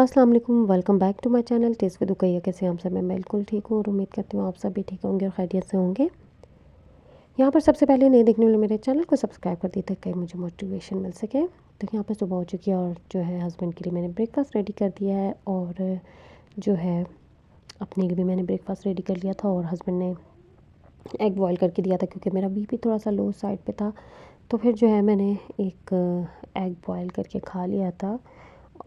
अस्सलाम वालेकुम, welcome back to my channel taste with Rukaiya. कैसे हैं आप सब? मैं बिल्कुल ठीक हूँ और उम्मीद करती हूँ आप सब भी ठीक होंगे और खैरियत से होंगे। यहाँ पर सबसे पहले नए देखने वाले मेरे चैनल को सब्सक्राइब कर दी ताकि मुझे मोटिवेशन मिल सके। तो यहाँ पर सुबह हो चुकी है और जो है हस्बैंड के लिए मैंने ब्रेकफास्ट रेडी कर दिया है और जो है अपने लिए भी मैंने ब्रेकफास्ट रेडी कर लिया था और हस्बैंड ने एग बॉयल करके दिया था क्योंकि मेरा बीपी थोड़ा सा लो साइड पे था। तो फिर जो है मैंने एक एग बॉयल करके खा लिया था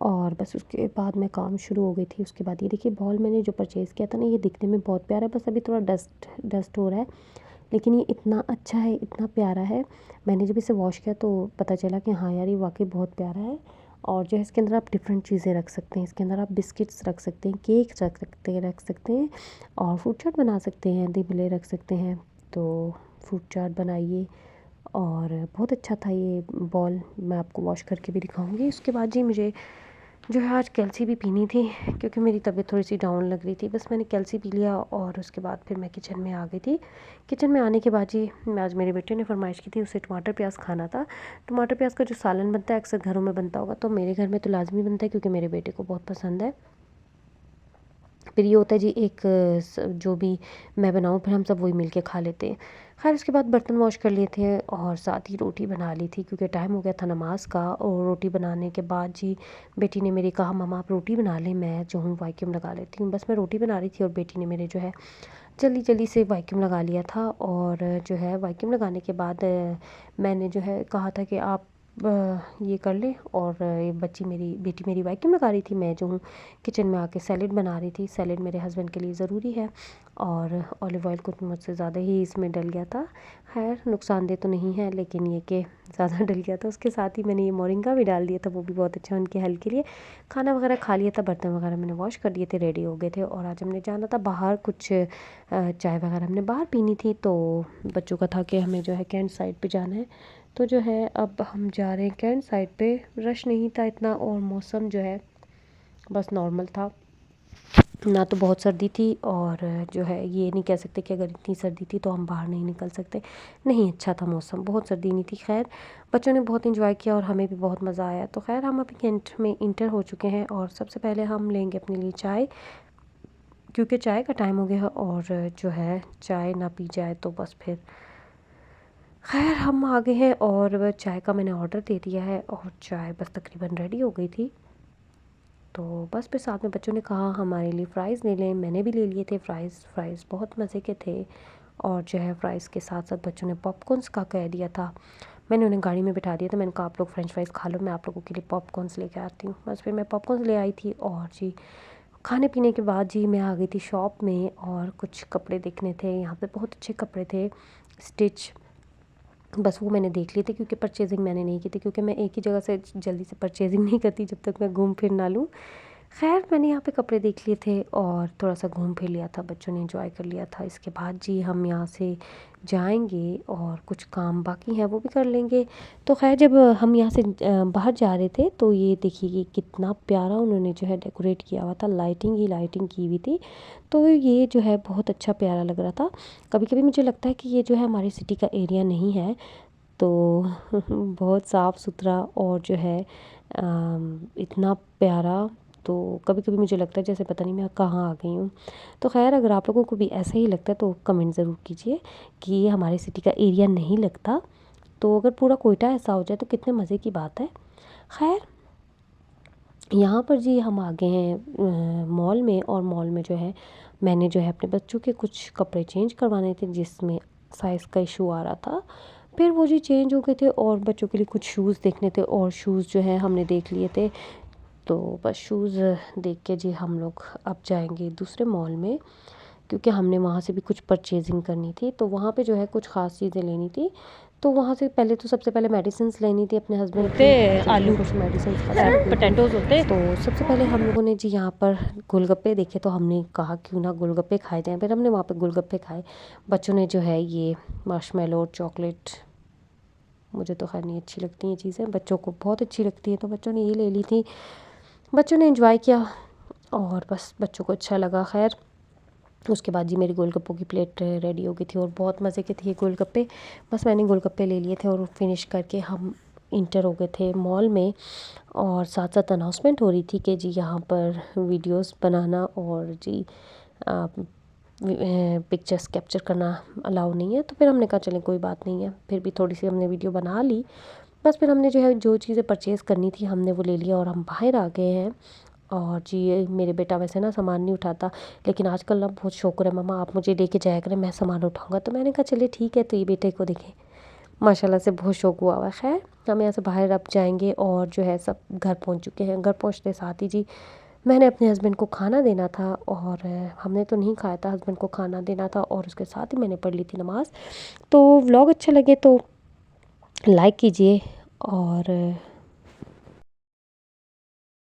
और बस उसके बाद मैं काम शुरू हो गई थी। उसके बाद ये देखिए बॉल मैंने जो परचेज़ किया था ना, ये दिखने में बहुत प्यारा है, बस अभी थोड़ा डस्ट डस्ट हो रहा है, लेकिन ये इतना अच्छा है, इतना प्यारा है। मैंने जब इसे वॉश किया तो पता चला कि हाँ यार, ये वाकई बहुत प्यारा है। और जो है इसके अंदर आप डिफरेंट चीज़ें रख सकते हैं, इसके अंदर आप बिस्किट्स रख सकते हैं, केक रख सकते हैं और फ्रूट चाट बना सकते हैं, दिबले रख सकते हैं। तो फ्रूट चाट बनाइए और बहुत अच्छा था ये बॉल। मैं आपको वॉश करके भी दिखाऊंगी। उसके बाद जी मुझे जो है आज कैल्सी भी पीनी थी क्योंकि मेरी तबीयत थोड़ी सी डाउन लग रही थी। बस मैंने कैल्सी पी लिया और उसके बाद फिर मैं किचन में आ गई थी। किचन में आने के बाद जी मैं आज मेरे बेटे ने फरमाइश की थी, उसे टमाटर प्याज खाना था। टमाटर प्याज का जो सालन बनता है अक्सर घरों में बनता होगा, तो मेरे घर में तो लाजमी बनता है क्योंकि मेरे बेटे को बहुत पसंद है। फिर ये होता है जी एक जो भी मैं बनाऊँ फिर हम सब वही मिल के खा लेते हैं। खैर उसके बाद बर्तन वॉश कर लिए थे और साथ ही रोटी बना ली थी क्योंकि टाइम हो गया था नमाज का। और रोटी बनाने के बाद जी बेटी ने मेरी कहा मम्मा आप रोटी बना लें, मैं जो हूँ वैक्यूम लगा लेती हूँ। बस मैं रोटी बना रही थी और बेटी ने मेरे जो है जल्दी जल्दी से वैक्यूम लगा लिया था। और जो है वैक्यूम लगाने के बाद मैंने जो है कहा था कि आप ये कर लें। और ये बेटी मेरी वैक्यूम लगा रही थी, मैं जो हूँ किचन में आके सैलेड बना रही थी। सैलेड मेरे हस्बैंड के लिए ज़रूरी है और ऑलिव ऑयल कुछ मुझसे ज़्यादा ही इसमें डल गया था। खैर नुकसानदेह तो नहीं है, लेकिन ये कि ज़्यादा डल गया था। उसके साथ ही मैंने ये मोरिंगा भी डाल दिया था, वो भी बहुत अच्छा उनके हेल्थ के लिए। खाना वगैरह खा लिया था, बर्तन वगैरह मैंने वॉश कर दिए थे, रेडी हो गए थे। और आज हमने जाना था बाहर, कुछ चाय वगैरह हमने बाहर पीनी थी। तो बच्चों का था कि हमें जो है कैंट साइड पे जाना है, तो जो है अब हम जा रहे हैं कैंट साइड पे। रश नहीं था इतना और मौसम जो है बस नॉर्मल था, ना तो बहुत सर्दी थी और जो है ये नहीं कह सकते कि अगर इतनी सर्दी थी तो हम बाहर नहीं निकल सकते। नहीं, अच्छा था मौसम, बहुत सर्दी नहीं थी। खैर बच्चों ने बहुत इंजॉय किया और हमें भी बहुत मज़ा आया। तो खैर हम अभी कैंट में इंटर हो चुके हैं और सबसे पहले हम लेंगे अपने लिए चाय क्योंकि चाय का टाइम हो गया है और जो है चाय ना पी जाए तो बस फिर। खैर हम आ गए हैं और चाय का मैंने ऑर्डर दे दिया है और चाय बस तकरीबन रेडी हो गई थी। तो बस फिर साथ में बच्चों ने कहा हमारे लिए फ़्राइज़ ले लें, मैंने भी ले लिए थे फ़्राइज़ बहुत मज़े के थे। और जो है फ़्राइज़ के साथ साथ बच्चों ने पॉपकॉर्न्स का कह दिया था। मैंने उन्हें गाड़ी में बिठा दिया था, मैंने कहा आप लोग फ्रेंच फ्राइज़ खा लो, मैं आप लोगों के लिए पॉपकॉर्न्स लेके आती हूँ। बस फिर मैं पॉपकॉर्न्स ले आई थी और जी खाने पीने के बाद जी मैं आ गई थी शॉप में और कुछ कपड़े देखने थे। यहाँ पे बहुत अच्छे कपड़े थे स्टिच, बस वो मैंने देख लिए थे क्योंकि परचेजिंग मैंने नहीं की थी क्योंकि मैं एक ही जगह से जल्दी से परचेजिंग नहीं करती जब तक मैं घूम फिर ना लूँ। खैर मैंने यहाँ पे कपड़े देख लिए थे और थोड़ा सा घूम फिर लिया था, बच्चों ने एंजॉय कर लिया था। इसके बाद जी हम यहाँ से जाएंगे और कुछ काम बाकी है वो भी कर लेंगे। तो खैर जब हम यहाँ से बाहर जा रहे थे तो ये देखिए कि कितना प्यारा उन्होंने जो है डेकोरेट किया हुआ था, लाइटिंग ही लाइटिंग की हुई थी। तो ये जो है बहुत अच्छा प्यारा लग रहा था। कभी कभी मुझे लगता है कि ये जो है हमारी सिटी का एरिया नहीं है, तो बहुत साफ़ सुथरा और जो है इतना प्यारा। तो कभी कभी मुझे लगता है जैसे पता नहीं मैं कहाँ आ गई हूँ। तो खैर अगर आप लोगों को भी ऐसा ही लगता है तो कमेंट ज़रूर कीजिए कि ये हमारे सिटी का एरिया नहीं लगता। तो अगर पूरा कोयटा ऐसा हो जाए तो कितने मज़े की बात है। खैर यहाँ पर जी हम आ गए हैं मॉल में और मॉल में जो है मैंने जो है अपने बच्चों के कुछ कपड़े चेंज करवाने थे जिसमें साइज़ का इशू आ रहा था। फिर वो जी चेंज हो गए थे और बच्चों के लिए कुछ शूज़ देखने थे और शूज़ जो है हमने देख लिए थे। तो बस शूज़ देख के जी हम लोग अब जाएंगे दूसरे मॉल में क्योंकि हमने वहाँ से भी कुछ परचेजिंग करनी थी। तो वहाँ पे जो है कुछ ख़ास चीज़ें लेनी थी। तो वहाँ से पहले तो सबसे पहले मेडिसिन्स लेनी थी अपने हस्बैंड की, आलू कुछ मेडिसिन पोटैटोज़ होते। तो सबसे पहले हम लोगों ने जी यहाँ पर गोलगप्पे देखे तो हमने कहा क्यों ना गोलगप्पे खाए जाएँ। फिर हमने वहाँ पे गोलगप्पे खाए। बच्चों ने जो है ये मार्शमेलो और चॉकलेट, मुझे तो खैर नहीं अच्छी लगती ये चीज़ें, बच्चों को बहुत अच्छी लगती है तो बच्चों ने ये ले ली थी। बच्चों ने एंजॉय किया और बस बच्चों को अच्छा लगा। खैर उसके बाद जी मेरी गोलगप्पों की प्लेट रेडी हो गई थी और बहुत मज़े के थे ये गोलगप्पे। बस मैंने गोलगप्पे ले लिए थे और फिनिश करके हम इंटर हो गए थे मॉल में, और साथ साथ अनाउंसमेंट हो रही थी कि जी यहाँ पर वीडियोस बनाना और जी पिक्चर्स कैप्चर करना अलाउ नहीं है। तो फिर हमने कहा चलें कोई बात नहीं है, फिर भी थोड़ी सी हमने वीडियो बना ली। बस फिर हमने जो है जो चीज़ें परचेज़ करनी थी हमने वो ले लिया और हम बाहर आ गए हैं। और जी मेरे बेटा वैसे ना सामान नहीं उठाता, लेकिन आजकल ना बहुत शौक है, मम्मा आप मुझे लेके जाया करें, मैं सामान उठाऊंगा। तो मैंने कहा चलिए ठीक है। तो ये बेटे को देखें माशाल्लाह से बहुत शौक हुआ हुआ है। खैर हम यहाँ से बाहर अब जाएंगे और जो है सब घर पहुँच चुके हैं। घर पहुँचते साथ ही जी मैंने अपने हस्बैंड को खाना देना था, और हमने तो नहीं खाया था, हस्बैंड को खाना देना था, और उसके साथ ही मैंने पढ़ ली थी नमाज़। तो व्लॉग अच्छा लगे तो लाइक कीजिए और